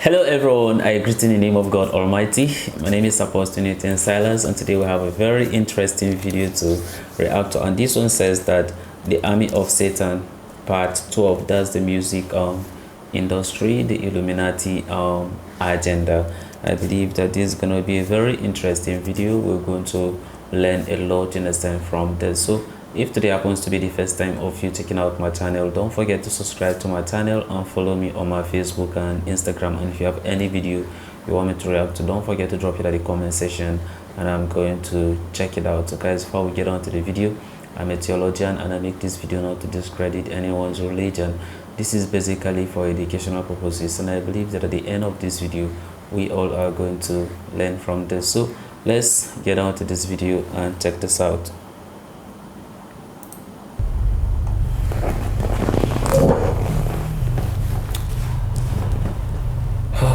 Hello everyone, I greet in the name of God Almighty. My name is Apostle Nathan Silas, and today we have a very interesting video to react to. And this one says that the Army of Satan part 12, that's the music industry, the Illuminati agenda. I believe that this is going to be a very interesting video. We're going to learn a lot, you understand, from this. So if today happens to be the first time of you checking out my channel, don't forget to subscribe to my channel and follow me on my Facebook and Instagram. And if you have any video you want me to react to, don't forget to drop it at the comment section and I'm going to check it out. So guys, before we get on to the video, I'm a theologian and I make this video not to discredit anyone's religion. This is basically for educational purposes, and I believe that at the end of this video we all are going to learn from this. So let's get on to this video and check this out.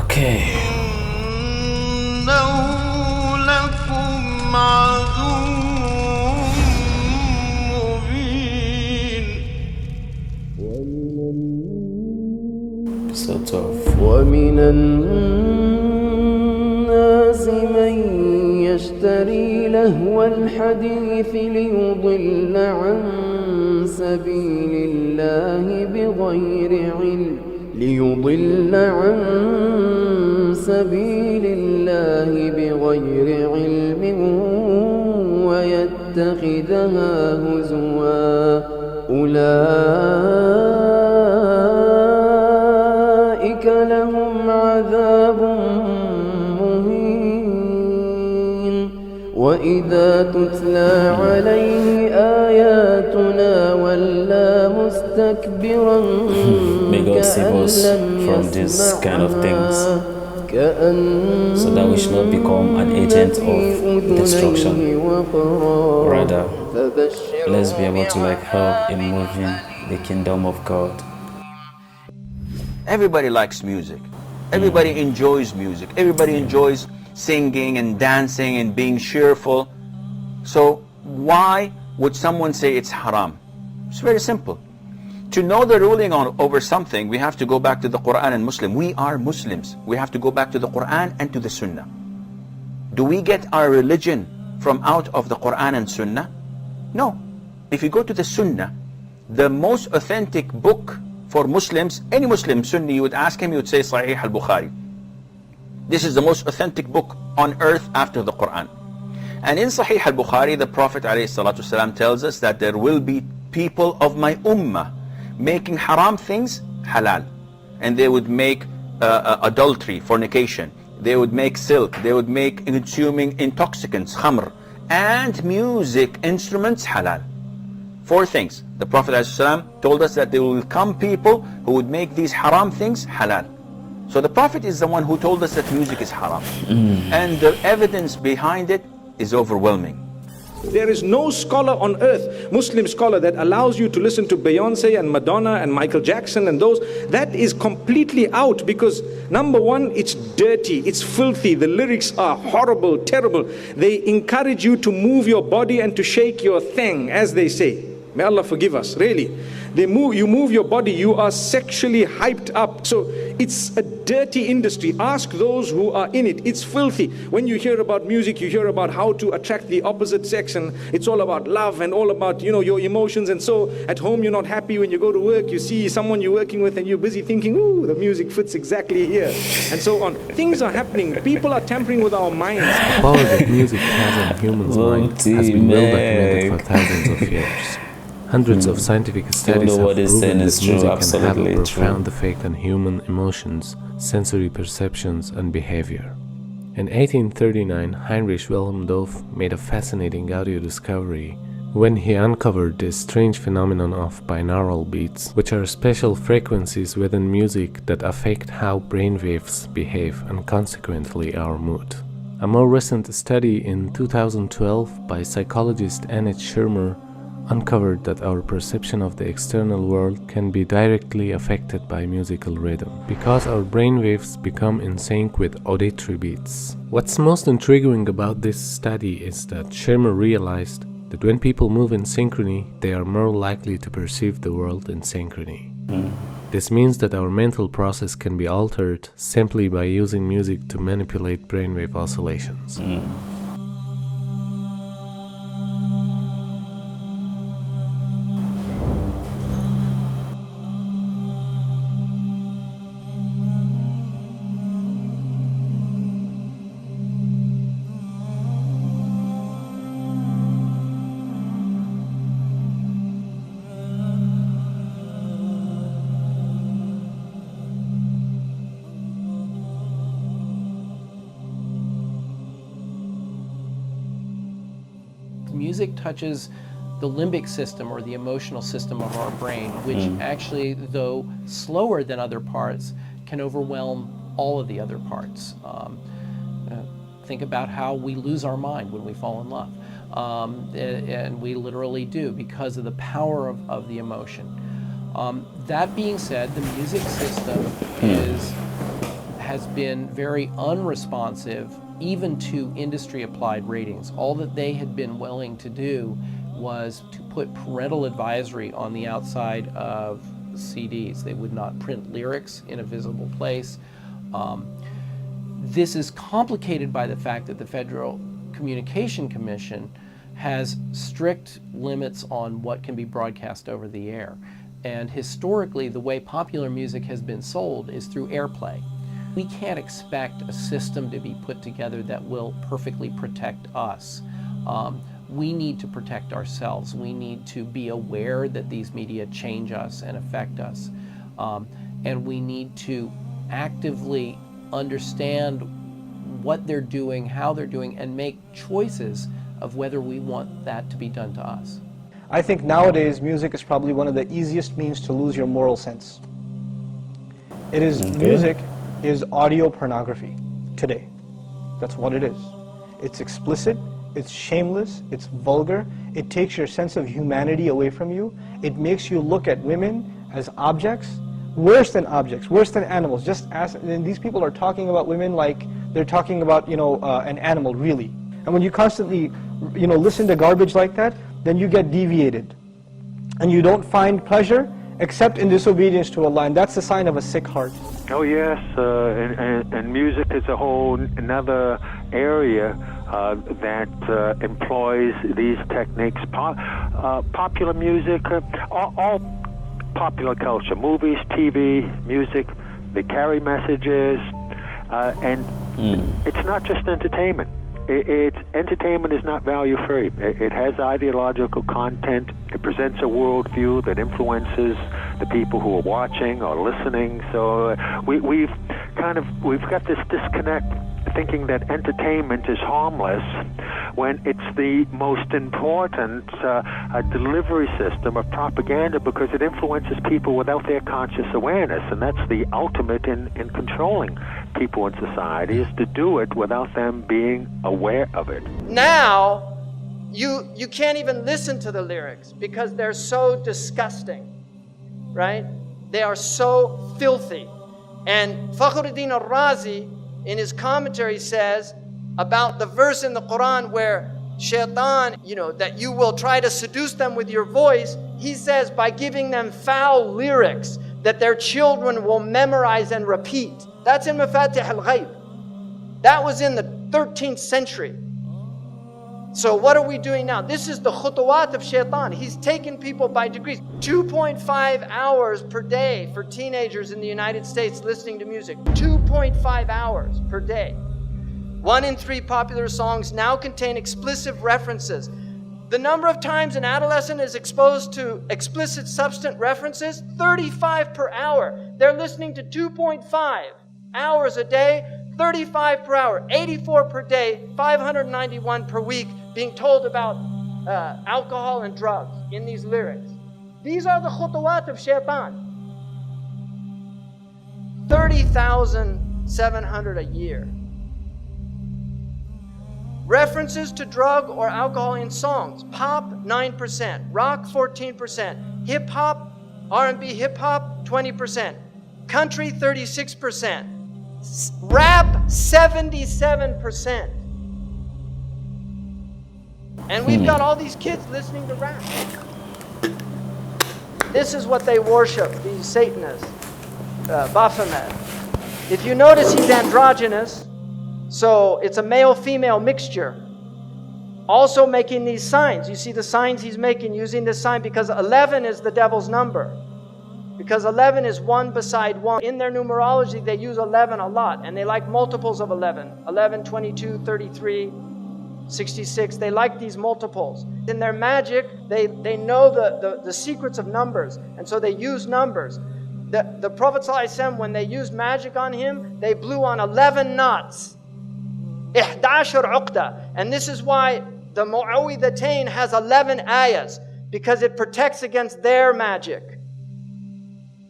Okay. So tough. ومن الناس من يشتري لهو الحديث ليضل عن سبيل الله بغير علم ويتخذها هزوا أولئك لهم عذاب مهين وإذا تتلى عليه آياتنا ولى مستكبرا كأن لم يسمعها so that we should not become an agent of destruction. Rather, let's be able to help in moving the kingdom of God. Everybody likes music. Everybody enjoys music. Everybody enjoys singing and dancing and being cheerful. So why would someone say it's haram? It's very simple. To know the ruling over something, we have to go back to the Quran and Muslim. We are Muslims. We have to go back to the Quran and to the Sunnah. Do we get our religion from out of the Quran and Sunnah? No. If you go to the Sunnah, the most authentic book for Muslims, any Muslim Sunni, you would ask him, you would say Sahih al-Bukhari. This is the most authentic book on earth after the Quran. And in Sahih al-Bukhari, the Prophet ﷺ tells us that there will be people of my ummah making haram things halal, and they would make adultery, fornication, they would make silk, they would make consuming intoxicants, khamr, and music instruments halal. Four things. The Prophet ﷺ told us that there will come people who would make these haram things halal. So the Prophet is the one who told us that music is haram, and the evidence behind it is overwhelming. There is no scholar on earth, Muslim scholar, that allows you to listen to Beyonce and Madonna and Michael Jackson and those. That is completely out, because number one, it's dirty, it's filthy, the lyrics are horrible, terrible. They encourage you to move your body and to shake your thing, as they say. May Allah forgive us, really. You move your body, you are sexually hyped up. So it's a dirty industry. Ask those who are in it. It's filthy. When you hear about music, you hear about how to attract the opposite sex, and it's all about love and all about, your emotions. And so at home you're not happy. When you go to work, you see someone you're working with and you're busy thinking, ooh, the music fits exactly here, and so on. Things are happening. People are tampering with our minds. The power that music has on humans' mind has been well documented for thousands of years. Hundreds of scientific studies have proven that music can have a profound effect on human emotions, sensory perceptions, and behavior. In 1839, Heinrich Wilhelm Dove made a fascinating audio discovery when he uncovered this strange phenomenon of binaural beats, which are special frequencies within music that affect how brainwaves behave and consequently our mood. A more recent study in 2012 by psychologist Annette Schirmer uncovered that our perception of the external world can be directly affected by musical rhythm, because our brainwaves become in sync with auditory beats. What's most intriguing about this study is that Schirmer realized that when people move in synchrony, they are more likely to perceive the world in synchrony. This means that our mental process can be altered simply by using music to manipulate brainwave oscillations. Music touches the limbic system or the emotional system of our brain, which actually, though slower than other parts, can overwhelm all of the other parts. Think about how we lose our mind when we fall in love. And we literally do because of the power of the emotion. That being said, the music system has been very unresponsive even to industry-applied ratings. All that they had been willing to do was to put parental advisory on the outside of CDs. They would not print lyrics in a visible place. This is complicated by the fact that the Federal Communication Commission has strict limits on what can be broadcast over the air. And historically, the way popular music has been sold is through airplay. We can't expect a system to be put together that will perfectly protect us. We need to protect ourselves. We need to be aware that these media change us and affect us. And we need to actively understand what they're doing, how they're doing, and make choices of whether we want that to be done to us. I think nowadays music is probably one of the easiest means to lose your moral sense. It is music is audio pornography today. That's what it is. It's explicit, it's shameless, it's vulgar, it takes your sense of humanity away from you, it makes you look at women as objects, worse than animals. Just as, and these people are talking about women like they're talking about, an animal, really. And when you constantly, listen to garbage like that, then you get deviated. And you don't find pleasure except in disobedience to Allah, and that's the sign of a sick heart. Oh yes, and music is a whole another area that employs these techniques. Popular music, all popular culture, movies, TV, music, they carry messages, and it's not just entertainment. Entertainment is not value-free. It has ideological content. It presents a worldview that influences the people who are watching or listening. So we've got this disconnect, thinking that entertainment is harmless when it's the most important delivery system of propaganda, because it influences people without their conscious awareness, and that's the ultimate in controlling people in society, is to do it without them being aware of it. Now, you can't even listen to the lyrics because they're so disgusting, right? They are so filthy. And Fakhruddin al-Razi, in his commentary, says about the verse in the Quran where shaitan, that you will try to seduce them with your voice, he says by giving them foul lyrics that their children will memorize and repeat. That's in Mafatih al-Ghayb. That was in the 13th century. So what are we doing now? This is the khutuwat of shaitan. He's taken people by degrees. 2.5 hours per day for teenagers in the United States listening to music. 2.5 hours per day. 1 in 3 popular songs now contain explicit references. The number of times an adolescent is exposed to explicit substance references, 35 per hour. They're listening to 2.5 hours a day, 35 per hour, 84 per day, 591 per week, being told about alcohol and drugs in these lyrics. These are the khutuwat of shaitan. 30,700 a year. References to drug or alcohol in songs: pop 9%, rock 14%, hip hop, R&B hip hop 20%, country 36%, rap 77%. And we've got all these kids listening to rap. This is what they worship, these Satanists. Baphomet. If you notice, he's androgynous, so it's a male-female mixture. Also making these signs. You see the signs he's making using this sign because 11 is the devil's number. Because 11 is 1 beside 1. In their numerology, they use 11 a lot, and they like multiples of 11. 11, 22, 33, 66. They like these multiples. In their magic, they know the secrets of numbers, and so they use numbers. The Prophet ﷺ, when they used magic on him, they blew on 11 knots. 11 uqda. And this is why the Mu'awwidhatayn has 11 ayahs, because it protects against their magic.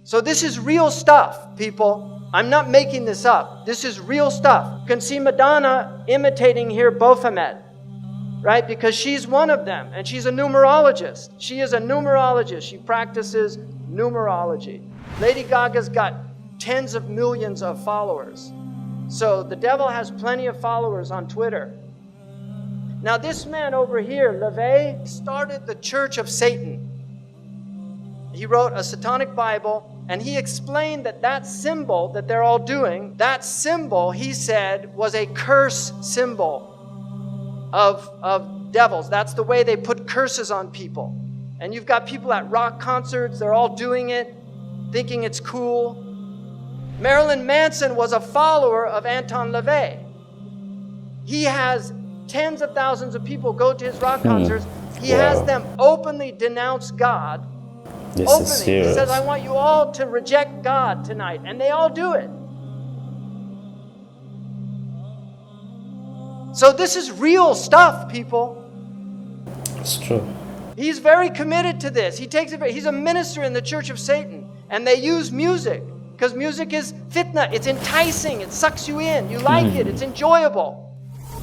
So this is real stuff, people. I'm not making this up. This is real stuff. You can see Madonna imitating here Baphomet, right? Because she's one of them, and she's a numerologist. She is a numerologist. She practices numerology. Lady Gaga's got tens of millions of followers. So the devil has plenty of followers on Twitter. Now this man over here, LaVey, started the Church of Satan. He wrote a satanic Bible, and he explained that that symbol that they're all doing, that symbol, he said, was a curse symbol of devils. That's the way they put curses on people. And you've got people at rock concerts, they're all doing it, thinking it's cool. Marilyn Manson was a follower of Anton LaVey. He has tens of thousands of people go to his rock concerts. He has them openly denounce God. This is serious. He says, I want you all to reject God tonight. And they all do it. So this is real stuff, people. It's true. He's very committed to this. He's a minister in the Church of Satan. And they use music. Because music is fitna. It's enticing. It sucks you in. You like it. It's enjoyable.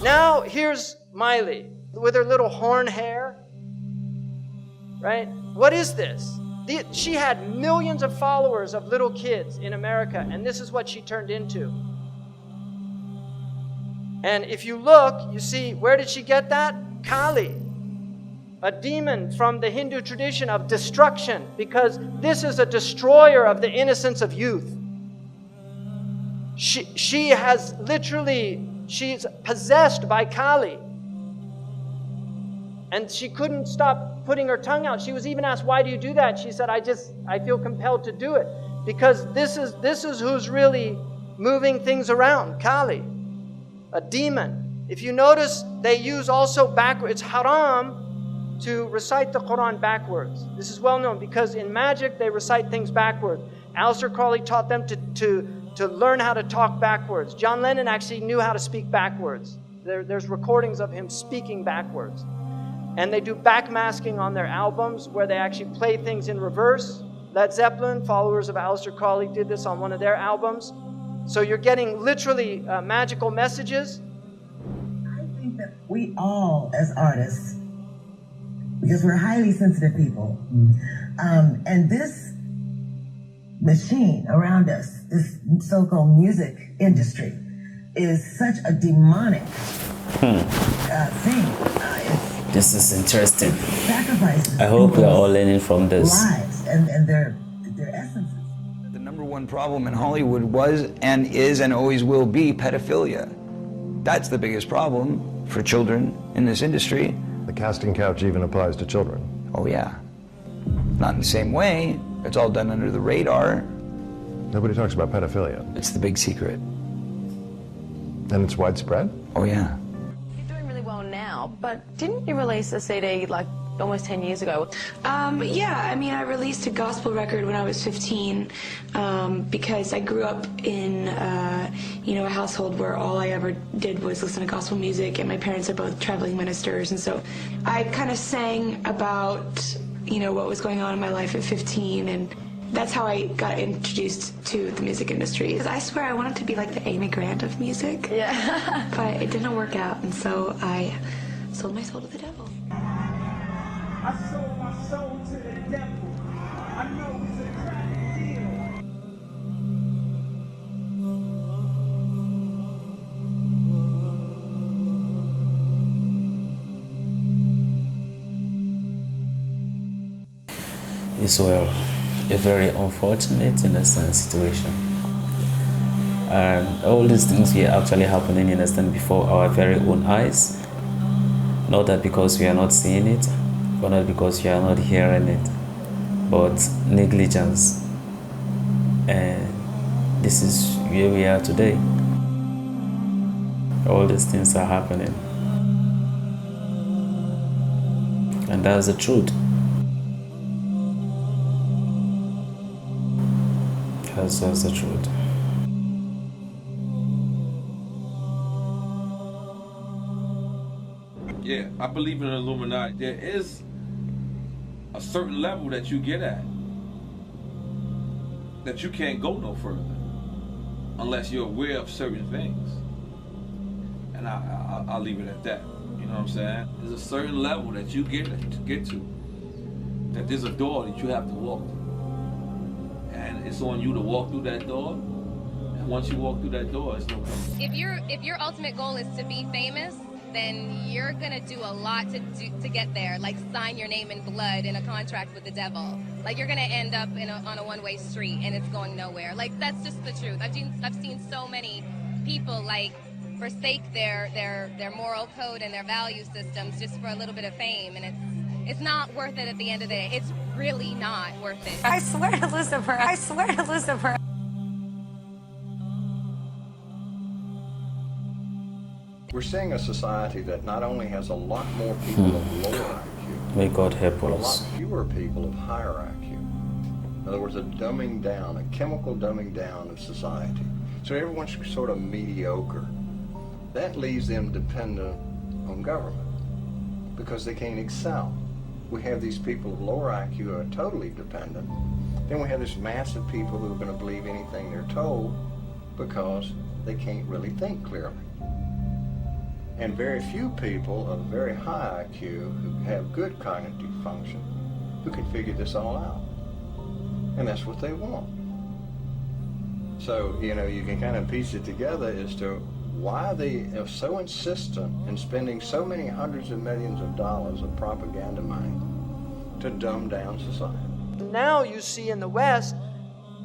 Now, here's Miley with her little horn hair. Right? What is this? She had millions of followers of little kids in America, and this is what she turned into. And if you look, you see, where did she get that? Kali, a demon from the Hindu tradition of destruction, because this is a destroyer of the innocence of youth. She has literally, she's possessed by Kali. And she couldn't stop putting her tongue out. She was even asked, why do you do that? She said, I feel compelled to do it. Because this is who's really moving things around, Kali, a demon. If you notice, they use also backwards. It's haram to recite the Quran backwards. This is well known because in magic, they recite things backwards. Aleister Crowley taught them to learn how to talk backwards. John Lennon actually knew how to speak backwards. There's recordings of him speaking backwards. And they do backmasking on their albums where they actually play things in reverse. Led Zeppelin, followers of Aleister Crowley, did this on one of their albums. So you're getting literally magical messages. I think that we all, as artists, because we're highly sensitive people, and this machine around us, this so-called music industry, is such a demonic thing. This is interesting. I hope we are all learning from this. Lives and their essences. The number one problem in Hollywood was and is and always will be pedophilia. That's the biggest problem for children in this industry. The casting couch even applies to children. Oh yeah. Not in the same way. It's all done under the radar. Nobody talks about pedophilia. It's the big secret. And it's widespread? Oh yeah. But didn't you release a CD like almost 10 years ago? Yeah, I mean, I released a gospel record when I was 15 because I grew up in, a household where all I ever did was listen to gospel music, and my parents are both traveling ministers, and so I kind of sang about, what was going on in my life at 15, and that's how I got introduced to the music industry. Because I swear I wanted to be like the Amy Grant of music. Yeah. But it didn't work out, and so I sold my soul to the devil. I sold my soul to the devil. I know it's a crack deal. It's well. a very unfortunate, in a sense, situation. And all these things were actually happening, in a sense, before our very own eyes. Not that because we are not seeing it, or not because we are not hearing it, but negligence. And this is where we are today. All these things are happening. And that's the truth. That's the truth. Yeah, I believe in the Illuminati. There is a certain level that you get at, that you can't go no further unless you're aware of certain things. And I'll leave it at that. You know what I'm saying? There's a certain level that you get to, that there's a door that you have to walk through. And it's on you to walk through that door. And once you walk through that door, it's no coming. If your ultimate goal is to be famous, then you're gonna do a lot to get there, like sign your name in blood in a contract with the devil. Like you're gonna end up on a one-way street and it's going nowhere. Like that's just the truth. I've seen so many people like forsake their moral code and their value systems just for a little bit of fame, and it's not worth it at the end of the day. It's really not worth it. I swear to Lucifer. I swear to Lucifer. We're seeing a society that not only has a lot more people of lower IQ, may God help but a us. lot fewer people of higher IQ. In other words, a dumbing down, a chemical dumbing down of society. So everyone's sort of mediocre. That leaves them dependent on government because they can't excel. We have these people of lower IQ who are totally dependent. Then we have this mass of people who are going to believe anything they're told because they can't really think clearly. And very few people of very high IQ who have good cognitive function who can figure this all out. And that's what they want. So, you know, you can kind of piece it together as to why they are so insistent in spending so many hundreds of millions of dollars of propaganda money to dumb down society. Now you see in the West,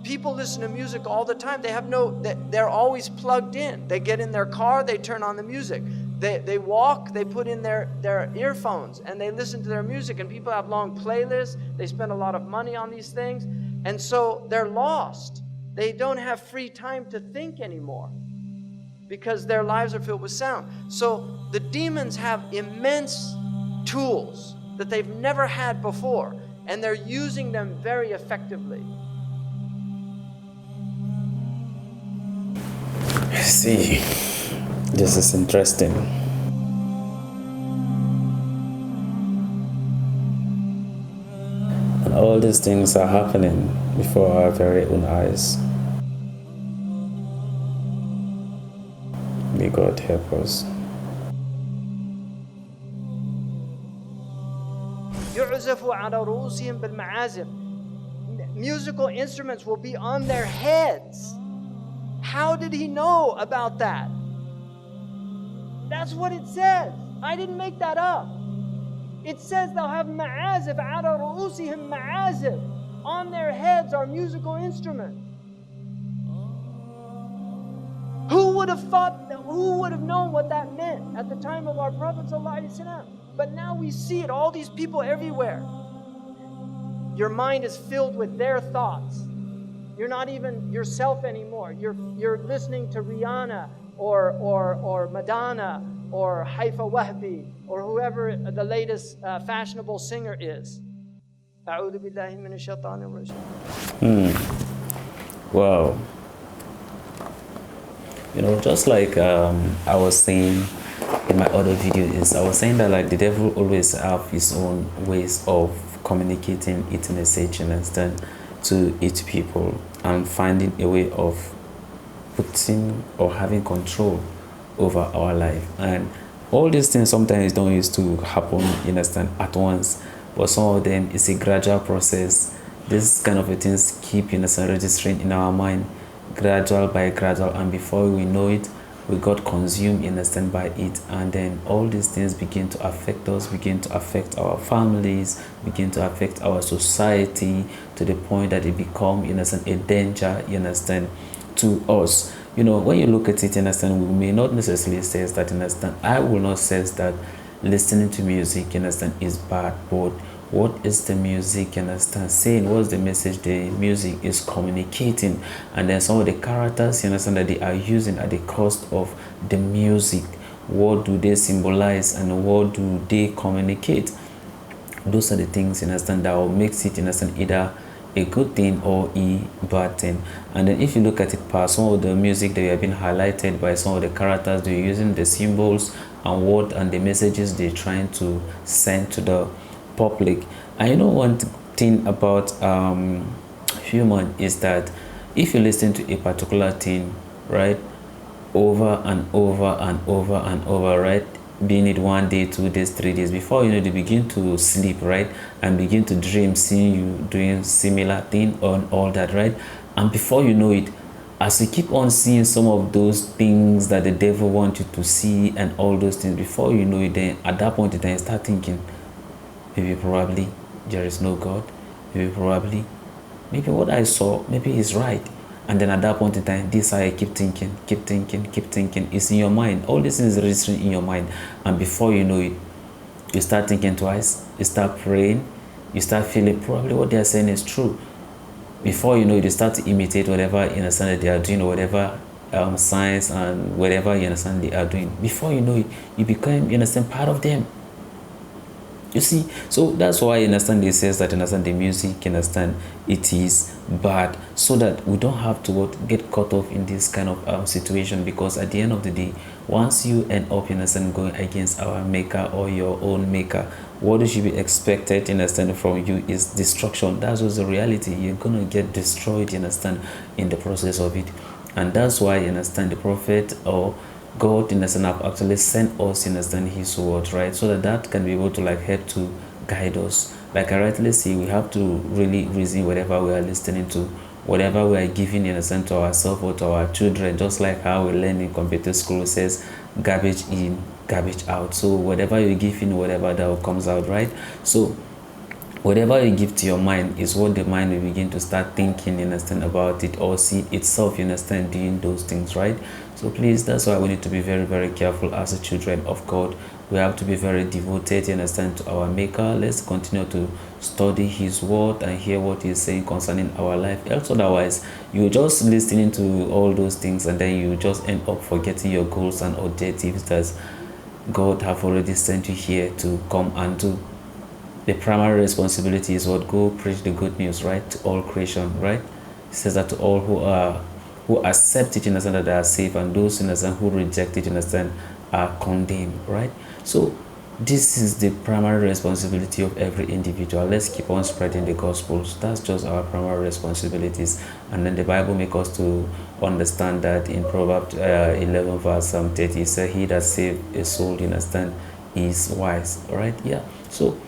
people listen to music all the time. They're always plugged in. They get in their car, they turn on the music. They walk, they put in their earphones and they listen to their music, and people have long playlists. They spend a lot of money on these things. And so they're lost. They don't have free time to think anymore because their lives are filled with sound. So the demons have immense tools that they've never had before, and they're using them very effectively. I see. This is interesting. And all these things are happening before our very own eyes. May God help us. يعزف على رؤوسهم بالمعازف. Musical instruments will be on their heads. How did he know about that? That's what it says. I didn't make that up. It says they'll have ma'azif, ala ru'usihim ma'azif. On their heads are musical instruments. Who would have known what that meant at the time of our Prophet ﷺ? But now we see it, all these people everywhere. Your mind is filled with their thoughts. You're not even yourself anymore. You're listening to Rihanna or Madonna or Haifa Wahbi or whoever the latest fashionable singer is. Wow. You know, just like I was saying in my other video, I was saying that like the devil always have his own ways of communicating it message and understand to each people and finding a way of putting or having control over our life. And all these things sometimes don't used to happen, you understand, at once, but some of them is a gradual process. This kind of things keep, you understand, registering in our mind gradual by gradual, and before we know it, we got consumed, you understand, by it, and then all these things begin to affect us, begin to affect our families, begin to affect our society, to the point that it become, you understand, a danger, you understand, to us. You know, when you look at it, you understand, we may not necessarily say that, you understand, I will not say that listening to music, you understand, is bad, but what is the music, you understand, saying? What's the message the music is communicating? And then some of the characters, you understand, that they are using at the cost of the music, what do they symbolize and what do they communicate? Those are the things, you understand, that will make it, you understand, either a good thing or a bad thing. And then if you look at it past some of the music that have been highlighted by some of the characters, they're using the symbols and what and the messages they're trying to send to the public. And you know, one thing about human is that if you listen to a particular thing, right, over and over and over and over, right, being it 1 day, 2 days, 3 days, before you know, they begin to sleep, right, and begin to dream seeing you doing similar thing on all that, right. And before you know it, as you keep on seeing some of those things that the devil wants you to see and all those things, before you know it, then at that point in time you start thinking, maybe probably there is no God, maybe probably, maybe what I saw, maybe is right. And then at that point in time, this I keep thinking, it's in your mind. All this is registering in your mind. And before you know it, you start thinking twice, you start praying, you start feeling probably what they are saying is true. Before you know it, you start to imitate whatever you understand that they are doing, or whatever science and whatever you understand they are doing. Before you know it, you become, you understand, part of them. You see, so that's why, you understand, it says that, you understand, the music, you understand, it is bad, so that we don't have to get caught off in this kind of situation. Because at the end of the day, once you end up, you understand, going against our maker or your own maker, what should be expected, you understand, from you is destruction. That's what's the reality. You're gonna get destroyed, you understand, in the process of it. And that's why, you understand, the prophet or God, in the sense, have actually sent us, in the sense, his word, right, so that can be able to help to guide us. Like I rightly say, we have to really reason whatever we are listening to, whatever we are giving, in a sense, to ourselves or to our children. Just like how we learn in computer school, says garbage in, garbage out. So whatever you give in, whatever that comes out, right? So whatever you give to your mind is what the mind will begin to start thinking, you understand, about it, or see itself, you understand, doing those things, right? So please, that's why we need to be very, very careful as the children of God. We have to be very devoted, you understand, to our maker. Let's continue to study his word and hear what he's saying concerning our life. Else otherwise, you're just listening to all those things and then you just end up forgetting your goals and objectives that God have already sent you here to come and do. The primary responsibility is what? Go preach the good news, right, to all creation, right? It says that to all who accept it, you understand, that they are safe, and those, you understand, who reject it, you understand, are condemned, right? So this is the primary responsibility of every individual. Let's keep on spreading the gospels. That's just our primary responsibilities. And then the Bible makes us to understand that in Proverbs 11 verse 30, it says, he that saved a soul, you understand, is wise, right? Yeah. So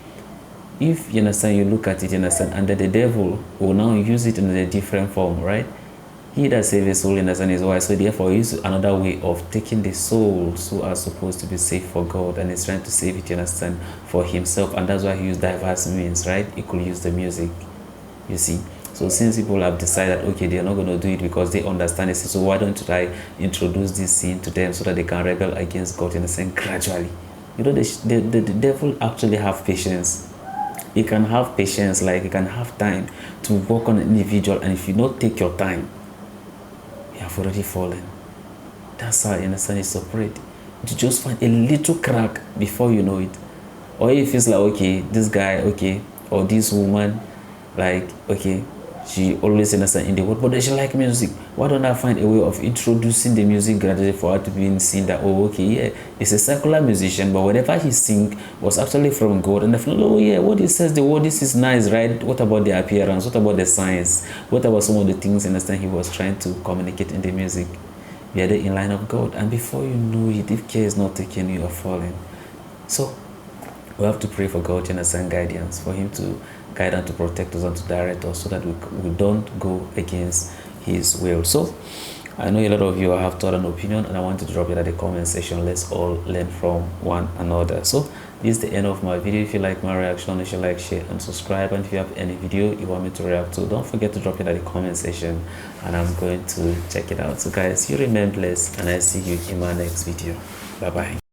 if, you understand, you look at it, you understand, and then the devil will now use it in a different form, right? He that saves a soul, you understand, is wise. So therefore, use another way of taking the souls who are supposed to be saved for God, and he's trying to save it, you understand, for himself. And that's why he used diverse means, right? He could use the music, you see. So since people have decided, okay, they're not going to do it because they understand it, so why don't I introduce this sin to them so that they can rebel against God, you understand, gradually. You know, the devil actually have patience. He can have patience, like he can have time to work on an individual, and if you don't take your time, you have already fallen. That's how, you understand, it's operate. You just find a little crack before you know it. Or if it's like, okay, this guy, okay, or this woman, like, okay, she always understand in the word, but does she like music? Why don't I find a way of introducing the music gradually for her to be seen that, oh, okay, yeah, it's a secular musician, but whatever he sing was actually from God. And I feel, oh yeah, what he says, the word, this is nice, right? What about the appearance? What about the science? What about some of the things, understand, he was trying to communicate in the music? We are in line of God, and before you know it, if care is not taken, you are falling. So we have to pray for God to understand guidance, for him to guide and to protect us and to direct us so that we don't go against his will. So I know a lot of you have thought and opinion, and I want to drop it at the comment section. Let's all learn from one another. So this is the end of my video. If you like my reaction, you should like, share, and subscribe. And if you have any video you want me to react to, don't forget to drop it at the comment section, and I'm going to check it out. So guys, you remain blessed, and I see you in my next video. Bye bye.